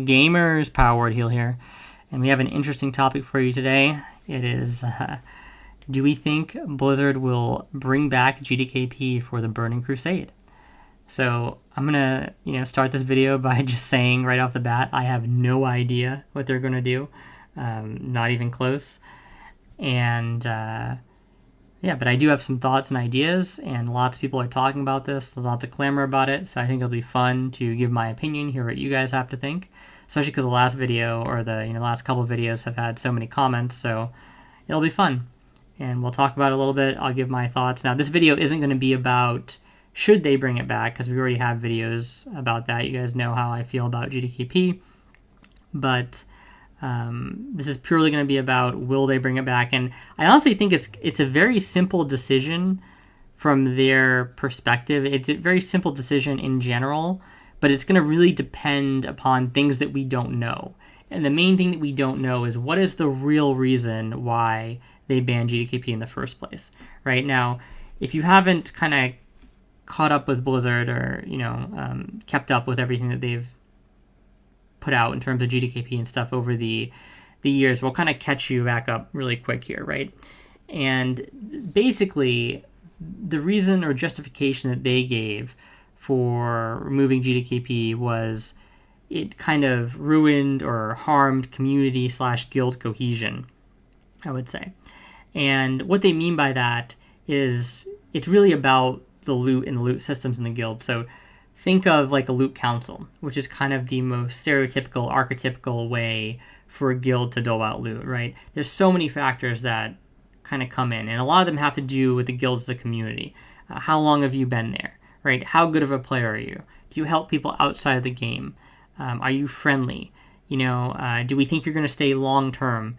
gamers, Power Heel here, and we have an interesting topic for you today. It is, do we think Blizzard will bring back GDKP for the Burning Crusade? So I'm gonna, start this video by just saying right off the bat, I have no idea what they're gonna do, not even close, and but I do have some thoughts and ideas, and lots of people are talking about this. There's lots of clamor about it, so I think it'll be fun to give my opinion, hear what you guys have to think, especially because the last video, or the last couple of videos have had so many comments, so it'll be fun. And we'll talk about it a little bit. I'll give my thoughts. Now, this video isn't going to be about should they bring it back, because we already have videos about that. You guys know how I feel about GDKP, but this is purely going to be about will they bring it back. And I honestly think it's a very simple decision from their perspective. It's a very simple decision in general, but it's going to really depend upon things that we don't know. And the main thing that we don't know is what is the real reason why they banned GDKP in the first place. Right now, if you haven't kind of caught up with Blizzard or kept up with everything that they've put out in terms of GDKP and stuff over the years, we'll kind of catch you back up really quick here, right? And basically, the reason or justification that they gave for removing GDKP was it kind of ruined or harmed community/guild cohesion, I would say. And what they mean by that is it's really about the loot and the loot systems in the guild. So think of like a loot council, which is kind of the most stereotypical, archetypical way for a guild to dole out loot, right? There's so many factors that kind of come in, and a lot of them have to do with the guild as a community. How long have you been there, right? How good of a player are you? Do you help people outside of the game? Are you friendly? Do we think you're going to stay long-term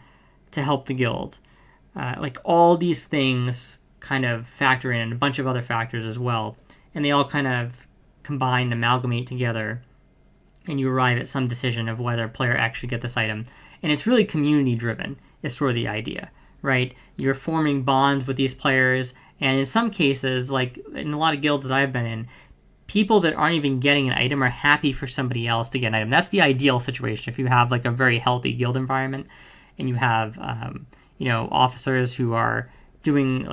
to help the guild? Like all these things kind of factor in, and a bunch of other factors as well, and they all kind of combine and amalgamate together, and you arrive at some decision of whether a player actually get this item. And it's really community driven is sort of the idea, right? You're forming bonds with these players, and in some cases, like in a lot of guilds that I've been in, people that aren't even getting an item are happy for somebody else to get an item. That's the ideal situation if you have like a very healthy guild environment, and you have officers who are doing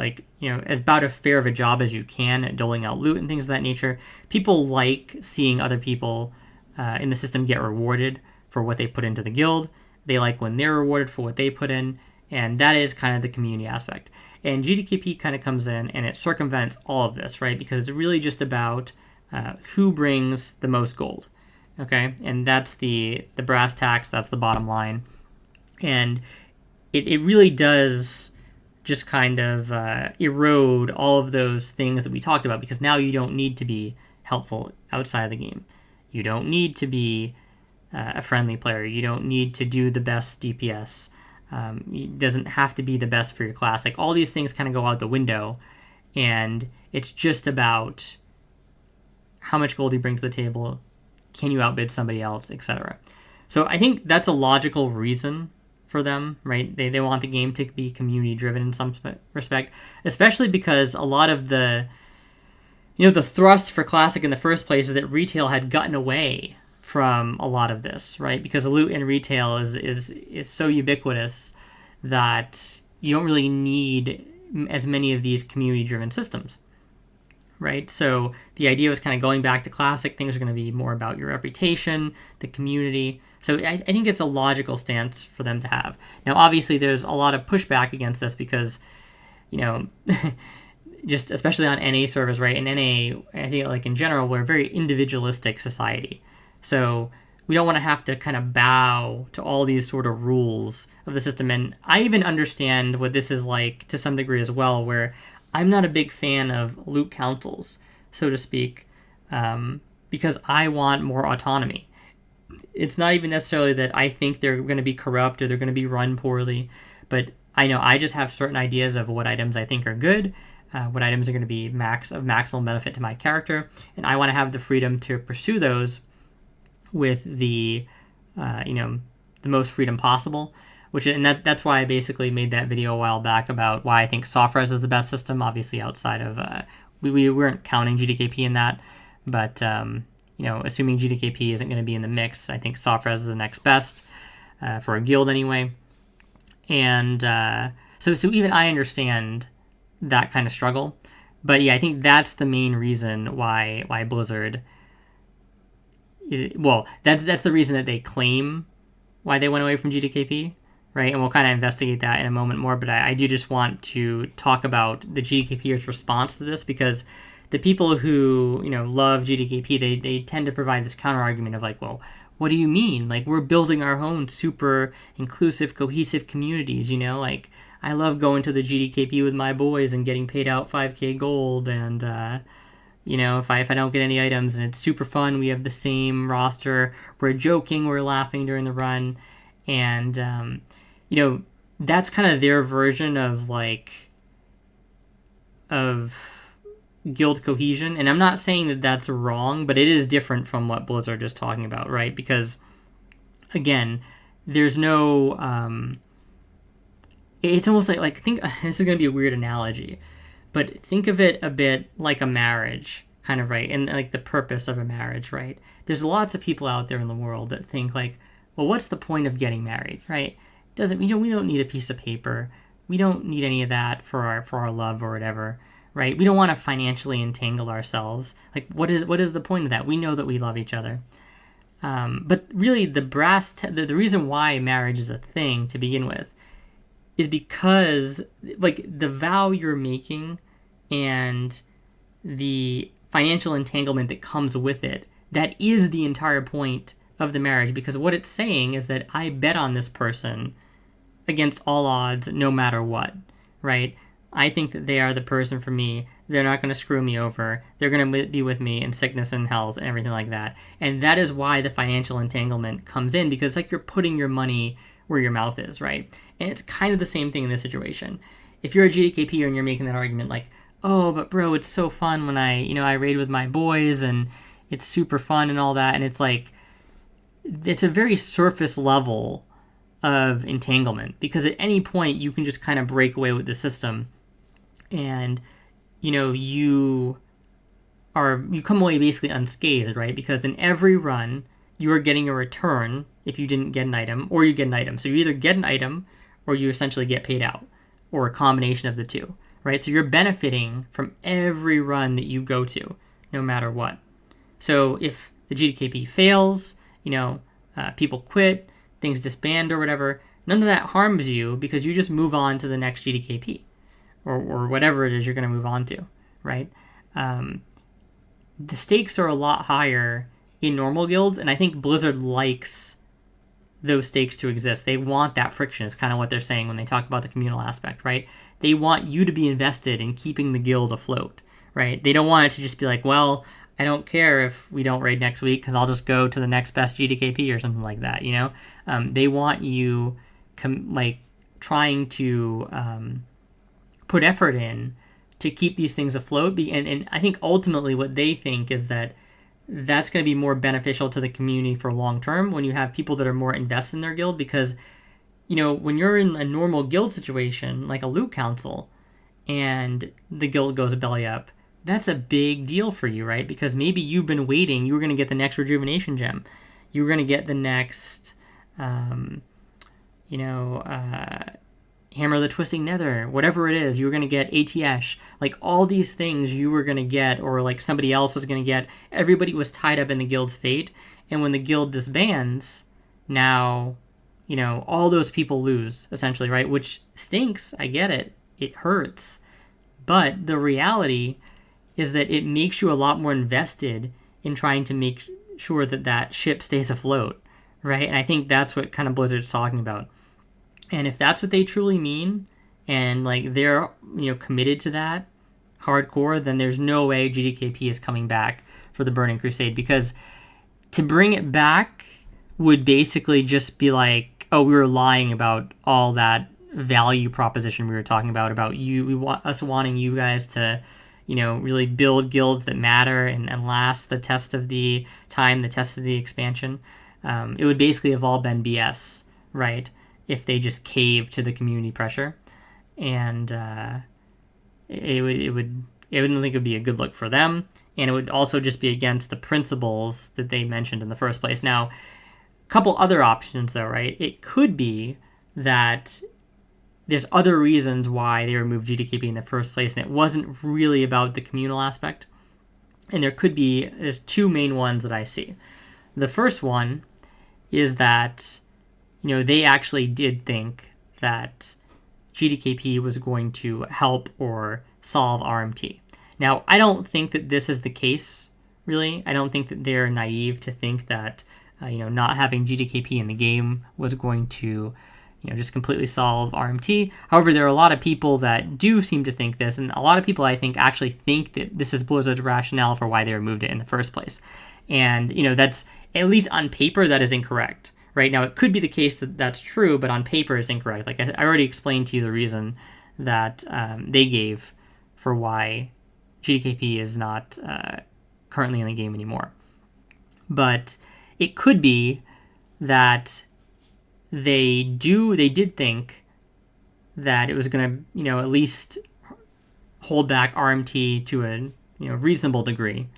as about as fair of a job as you can at doling out loot and things of that nature. People like seeing other people in the system get rewarded for what they put into the guild. They like when they're rewarded for what they put in, and that is kind of the community aspect. And GDKP kind of comes in and it circumvents all of this, right? Because it's really just about who brings the most gold, okay? And that's the brass tacks, that's the bottom line. And it really does just kind of erode all of those things that we talked about, because now you don't need to be helpful outside of the game. You don't need to be a friendly player. You don't need to do the best DPS. It doesn't have to be the best for your class. Like all these things kind of go out the window, and it's just about how much gold you bring to the table, can you outbid somebody else, etc. So I think that's a logical reason for them, right? They want the game to be community driven in some respect, especially because a lot of the thrust for Classic in the first place is that retail had gotten away from a lot of this, right? Because loot in retail is so ubiquitous that you don't really need as many of these community driven systems, right? So the idea was kind of going back to Classic. Things are going to be more about your reputation, the community. So I think it's a logical stance for them to have. Now, obviously, there's a lot of pushback against this because, just especially on NA servers, right? In NA, I think like in general, we're a very individualistic society. So we don't want to have to kind of bow to all these sort of rules of the system. And I even understand what this is like to some degree as well, where I'm not a big fan of loot councils, so to speak, because I want more autonomy. It's not even necessarily that I think they're going to be corrupt or they're going to be run poorly, but I know I just have certain ideas of what items I think are good, what items are going to be of maximal benefit to my character, and I want to have the freedom to pursue those with the most freedom possible. That's why I basically made that video a while back about why I think soft res is the best system. Obviously, outside of we weren't counting GDKP in that, but assuming GDKP isn't going to be in the mix, I think soft res is the next best for a guild anyway. And so even I understand that kind of struggle. But yeah, I think that's the main reason why Blizzard that's the reason that they claim why they went away from GDKP, right? And we'll kind of investigate that in a moment more. But I do just want to talk about the GDKPers' response to this, because the people who love GDKP, they tend to provide this counter argument of like, well, what do you mean? Like, we're building our own super inclusive, cohesive communities, like I love going to the GDKP with my boys and getting paid out 5K gold, and if I don't get any items, and it's super fun, we have the same roster, we're joking, we're laughing during the run, and that's kind of their version of guild cohesion. And I'm not saying that that's wrong, but it is different from what Blizzard is talking about, right? Because again, there's no it's almost like think this is going to be a weird analogy, but think of it a bit like a marriage, kind of, right? And like the purpose of a marriage, right? There's lots of people out there in the world that think like, well, what's the point of getting married, right? We don't need a piece of paper. We don't need any of that for our love or whatever, right? We don't want to financially entangle ourselves. Like, what is the point of that? We know that we love each other. But really, the reason why marriage is a thing to begin with is because like the vow you're making and the financial entanglement that comes with it, that is the entire point of the marriage. Because what it's saying is that I bet on this person against all odds, no matter what, right? I think that they are the person for me. They're not going to screw me over. They're going to be with me in sickness and health and everything like that. And that is why the financial entanglement comes in, because like you're putting your money where your mouth is, right? And it's kind of the same thing in this situation. If you're a GDKPer and you're making that argument like, oh, but bro, it's so fun when I raid with my boys and it's super fun and all that. And it's like, it's a very surface level of entanglement, because at any point you can just kind of break away with the system, and you come away basically unscathed, right? Because in every run you are getting a return if you didn't get an item, or you get an item. So you either get an item or you essentially get paid out, or a combination of the two, right? So you're benefiting from every run that you go to, no matter what. So if the GDKP fails, people quit, things disband or whatever, none of that harms you, because you just move on to the next GDKP or whatever it is you're going to move on to, right? The stakes are a lot higher in normal guilds, and I think Blizzard likes those stakes to exist. They want that friction, is kind of what they're saying when they talk about the communal aspect, right? They want you to be invested in keeping the guild afloat, right? They don't want it to just be like, well, I don't care if we don't raid next week because I'll just go to the next best GDKP or something like that, They want you trying to put effort in to keep these things afloat. And I think ultimately what they think is that that's going to be more beneficial to the community for long term when you have people that are more invested in their guild. Because, when you're in a normal guild situation, like a loot council, and the guild goes belly up, that's a big deal for you, right? Because maybe you've been waiting, you were going to get the next rejuvenation gem, you were going to get the next, Hammer of the Twisting Nether, whatever it is, you were going to get ATS, like all these things you were going to get, or like somebody else was going to get. Everybody was tied up in the guild's fate, and when the guild disbands, now, all those people lose, essentially, right? Which stinks, I get it, it hurts, but the reality is that it makes you a lot more invested in trying to make sure that that ship stays afloat, right? And I think that's what kind of Blizzard's talking about. And if that's what they truly mean, and like they're committed to that hardcore, then there's no way GDKP is coming back for the Burning Crusade, because to bring it back would basically just be like, oh, we were lying about all that value proposition we were talking about us wanting you guys to really build guilds that matter and last the test of the time, the test of the expansion. It would basically have all been BS, right? If they just cave to the community pressure, and I wouldn't think it would be a good look for them. and it would also just be against the principles that they mentioned in the first place. Now, a couple other options though, right? It could be that there's other reasons why they removed GDKP in the first place, and it wasn't really about the communal aspect. And there's two main ones that I see. The first one is that, they actually did think that GDKP was going to help or solve RMT. Now, I don't think that this is the case, really. I don't think that they're naive to think that, not having GDKP in the game was going to, just completely solve RMT. However, there are a lot of people that do seem to think this, and a lot of people, I think, actually think that this is Blizzard's rationale for why they removed it in the first place. And, that's, at least on paper, that is incorrect. Right now, it could be the case that that's true, but on paper, it's incorrect. Like I already explained to you the reason that they gave for why GDKP is not currently in the game anymore. But it could be that they did think that it was going to, at least hold back RMT to a, reasonable degree.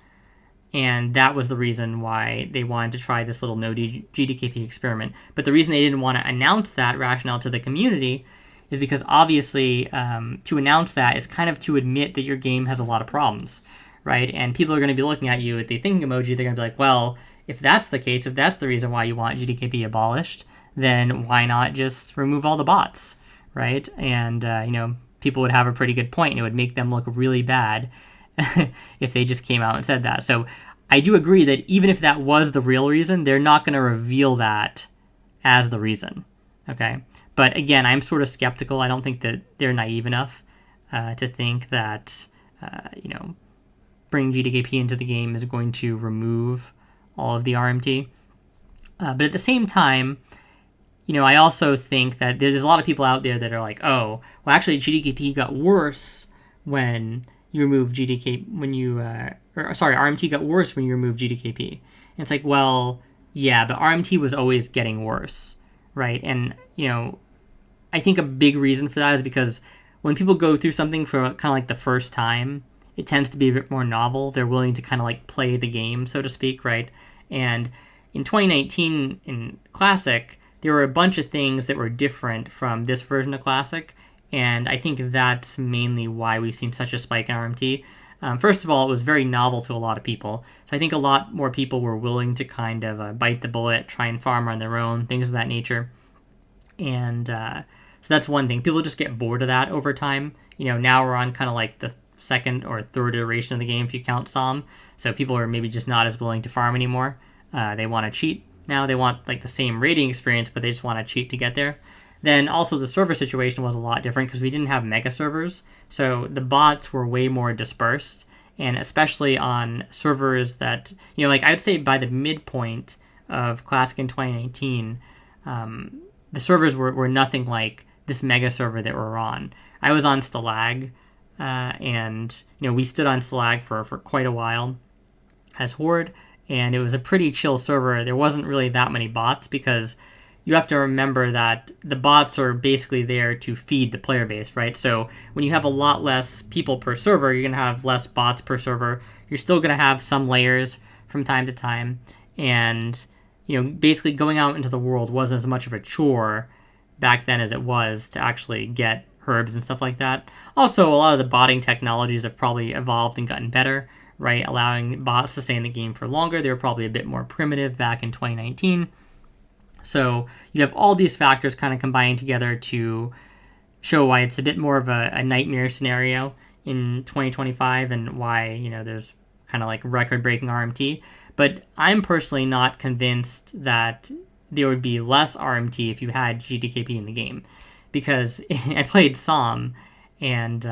And that was the reason why they wanted to try this little no GDKP experiment. But the reason they didn't want to announce that rationale to the community is because obviously to announce that is kind of to admit that your game has a lot of problems, right? And people are going to be looking at you with the thinking emoji. They're going to be like, well, if that's the case, if that's the reason why you want GDKP abolished, then why not just remove all the bots, right? And, people would have a pretty good point, and it would make them look really bad if they just came out and said that. So I do agree that even if that was the real reason, they're not going to reveal that as the reason, okay? But again, I'm sort of skeptical. I don't think that they're naive enough to think that, bringing GDKP into the game is going to remove all of the RMT. But at the same time, I also think that there's a lot of people out there that are like, oh, well, actually, GDKP got worse when you removed RMT got worse when you removed GDKP. And it's like, well, yeah, but RMT was always getting worse, right? And, I think a big reason for that is because when people go through something for kind of like the first time, it tends to be a bit more novel. They're willing to kind of like play the game, so to speak, right? And in 2019 in Classic, there were a bunch of things that were different from this version of Classic, and I think that's mainly why we've seen such a spike in RMT. First of all, it was very novel to a lot of people, so I think a lot more people were willing to kind of bite the bullet, try and farm on their own, things of that nature. And so that's one thing. People just get bored of that over time. Now we're on kind of like the second or third iteration of the game if you count SOM, so people are maybe just not as willing to farm anymore. They want to cheat now. They want like the same rating experience, but they just want to cheat to get there. Then also the server situation was a lot different because we didn't have mega servers, so the bots were way more dispersed, and especially on servers that, like I would say by the midpoint of Classic in 2019, the servers were nothing like this mega server that we're on. I was on Stalag, and we stood on Stalag for quite a while as Horde, and it was a pretty chill server. There wasn't really that many bots because you have to remember that the bots are basically there to feed the player base, right? So when you have a lot less people per server, you're going to have less bots per server. You're still going to have some layers from time to time. And, basically going out into the world wasn't as much of a chore back then as it was to actually get herbs and stuff like that. Also, a lot of the botting technologies have probably evolved and gotten better, right? Allowing bots to stay in the game for longer. They were probably a bit more primitive back in 2019. So you have all these factors kind of combining together to show why it's a bit more of a nightmare scenario in 2025 and why, there's kind of like record-breaking RMT. But I'm personally not convinced that there would be less RMT if you had GDKP in the game. Because I played SOM, and,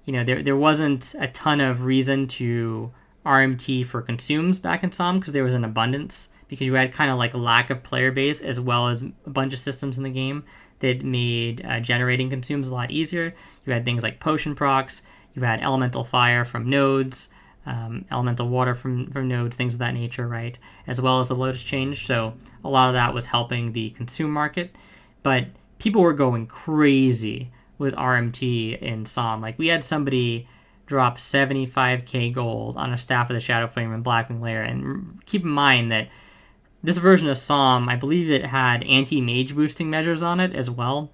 there wasn't a ton of reason to RMT for consumes back in SOM because there was an abundance. Because you had kind of like a lack of player base as well as a bunch of systems in the game that made generating consumes a lot easier. You had things like potion procs, you had elemental fire from nodes, elemental water from nodes, things of that nature, right? As well as the Lotus change. So a lot of that was helping the consume market. But people were going crazy with RMT in SOM. Like we had somebody drop 75k gold on a Staff of the Shadow Flame and Blackwing Lair. And keep in mind that this version of Psalm, I believe it had anti-mage boosting measures on it as well,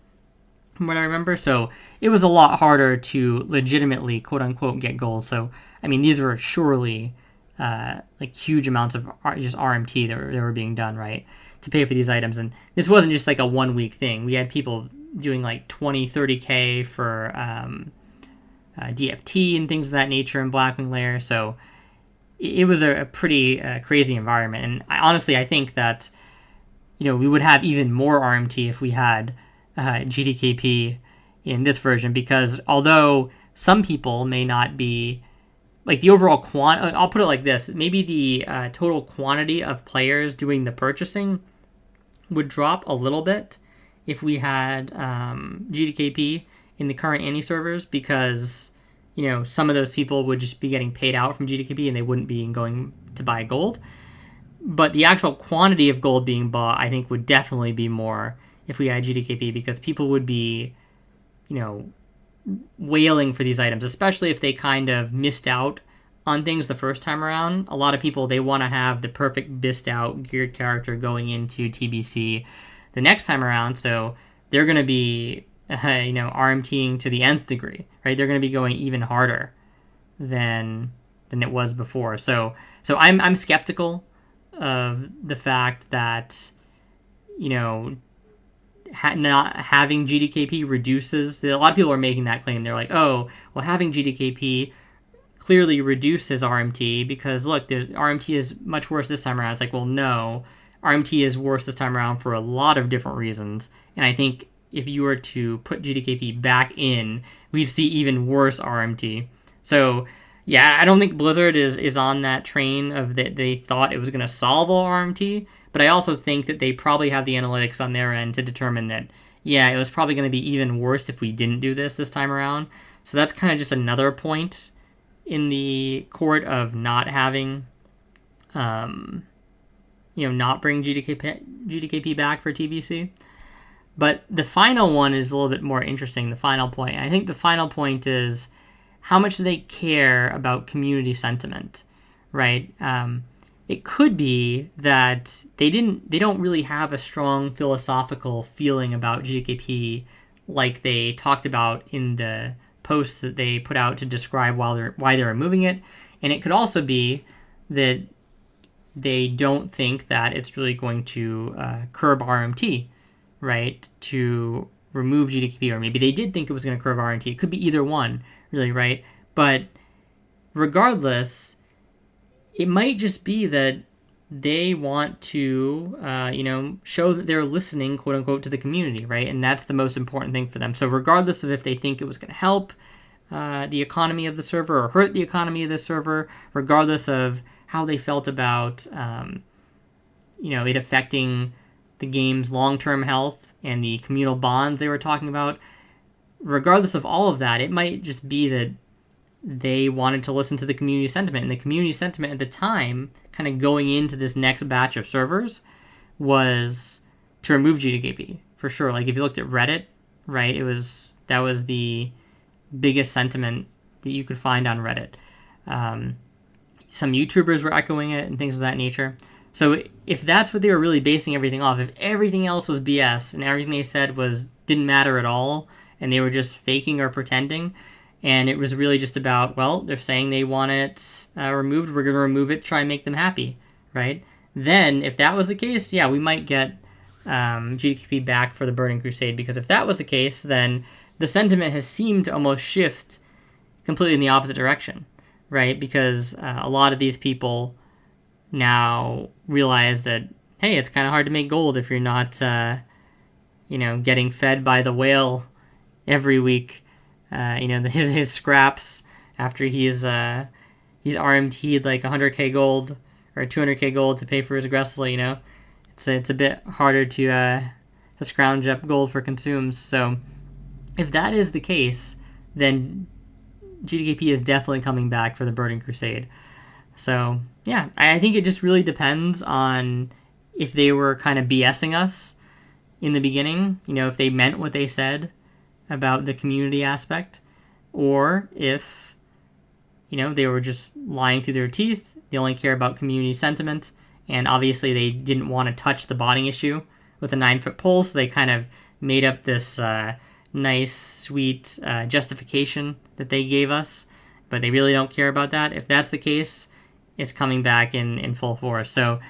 from what I remember. So it was a lot harder to legitimately, quote-unquote, get gold. So, I mean, these were surely like huge amounts of just RMT that were being done, right, to pay for these items. And this wasn't just like a 1 week thing. We had people doing like 20, 30k for DFT and things of that nature in Blackwing Lair. So it was a pretty crazy environment. And honestly, I think that, we would have even more RMT if we had GDKP in this version, because although some people may not be like the overall I'll put it like this, maybe the total quantity of players doing the purchasing would drop a little bit if we had GDKP in the current Annie servers, because some of those people would just be getting paid out from GDKP and they wouldn't be going to buy gold. But the actual quantity of gold being bought, I think, would definitely be more if we had GDKP, because people would be wailing for these items, especially if they kind of missed out on things the first time around. A lot of people, they want to have the perfect bist out geared character going into TBC the next time around, so they're going to be RMTing to the nth degree, right? They're going to be going even harder than it was before. So I'm skeptical of the fact that not having GDKP reduces. A lot of people are making that claim. They're like, oh, well, having GDKP clearly reduces RMT because, look, the RMT is much worse this time around. It's like, well, no, RMT is worse this time around for a lot of different reasons. And I think if you were to put GDKP back in, we'd see even worse RMT. So, yeah, I don't think Blizzard is on that train of that they thought it was going to solve all RMT. But I also think that they probably have the analytics on their end to determine that, yeah, it was probably going to be even worse if we didn't do this time around. So that's kind of just another point in the court of not having, not bring GDKP back for TBC. But the final one is a little bit more interesting, the final point. I think the final point is how much do they care about community sentiment, right? It could be that they don't really have a strong philosophical feeling about GDKP like they talked about in the post that they put out to describe why they're removing it. And it could also be that they don't think that it's really going to curb RMT, right, to remove GDKP. Or maybe they did think it was going to curb RMT. It could be either one, really, right? But regardless, it might just be that they want to, show that they're listening, quote unquote, to the community, right? And that's the most important thing for them. So regardless of if they think it was going to help the economy of the server or hurt the economy of the server, regardless of how they felt about, it affecting the game's long-term health and the communal bonds they were talking about, regardless of all of that, it might just be that they wanted to listen to the community sentiment. And the community sentiment at the time, kind of going into this next batch of servers, was to remove GDKP, for sure. Like, if you looked at Reddit, right, that was the biggest sentiment that you could find on Reddit. Some YouTubers were echoing it and things of that nature. So if that's what they were really basing everything off, if everything else was BS and everything they said didn't matter at all, and they were just faking or pretending, and it was really just about, well, they're saying they want it removed, we're going to remove it, try and make them happy, right? Then, if that was the case, yeah, we might get GDKP back for the Burning Crusade, because if that was the case, then the sentiment has seemed to almost shift completely in the opposite direction, right? Because a lot of these people now realize that, hey, it's kind of hard to make gold if you're not, getting fed by the whale every week. His scraps after he's RMT'd like 100k gold or 200k gold to pay for his Gressel, it's a bit harder to scrounge up gold for consumes. So if that is the case, then GDKP is definitely coming back for the Burning Crusade. So yeah, I think it just really depends on if they were kind of BSing us in the beginning, if they meant what they said about the community aspect, or if they were just lying through their teeth. They only care about community sentiment. And obviously they didn't want to touch the botting issue with a 9-foot pole, so they kind of made up this nice, sweet justification that they gave us. But they really don't care about that. If that's the case, it's coming back in full force. So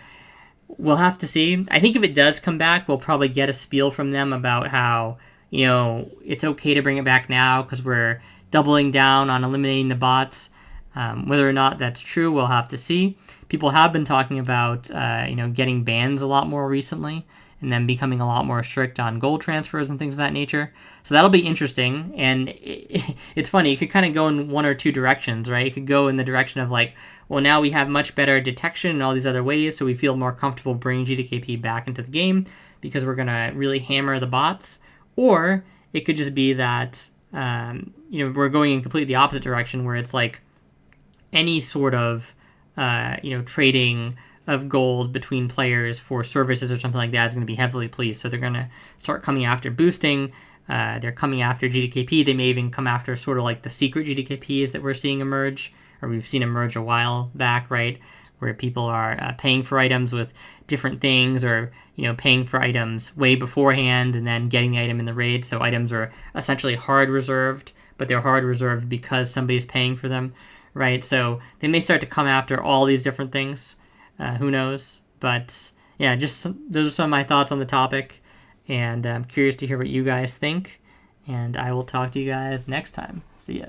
we'll have to see. I think if it does come back, we'll probably get a spiel from them about how, it's okay to bring it back now because we're doubling down on eliminating the bots. Whether or not that's true, we'll have to see. People have been talking about, getting bans a lot more recently and then becoming a lot more strict on gold transfers and things of that nature. So that'll be interesting. And it's funny, it could kind of go in one or two directions, right? It could go in the direction of like, well, now we have much better detection in all these other ways, so we feel more comfortable bringing GDKP back into the game because we're going to really hammer the bots. Or it could just be that, we're going in completely the opposite direction where it's like any sort of, trading of gold between players for services or something like that is going to be heavily policed. So they're going to start coming after boosting. They're coming after GDKP. They may even come after sort of like the secret GDKPs that we're seeing emerge, or we've seen emerge a while back, right? Where people are paying for items with different things, or paying for items way beforehand and then getting the item in the raid. So items are essentially hard reserved, but they're hard reserved because somebody's paying for them, right? So they may start to come after all these different things. Who knows? But yeah, those are some of my thoughts on the topic, and I'm curious to hear what you guys think. And I will talk to you guys next time. See ya.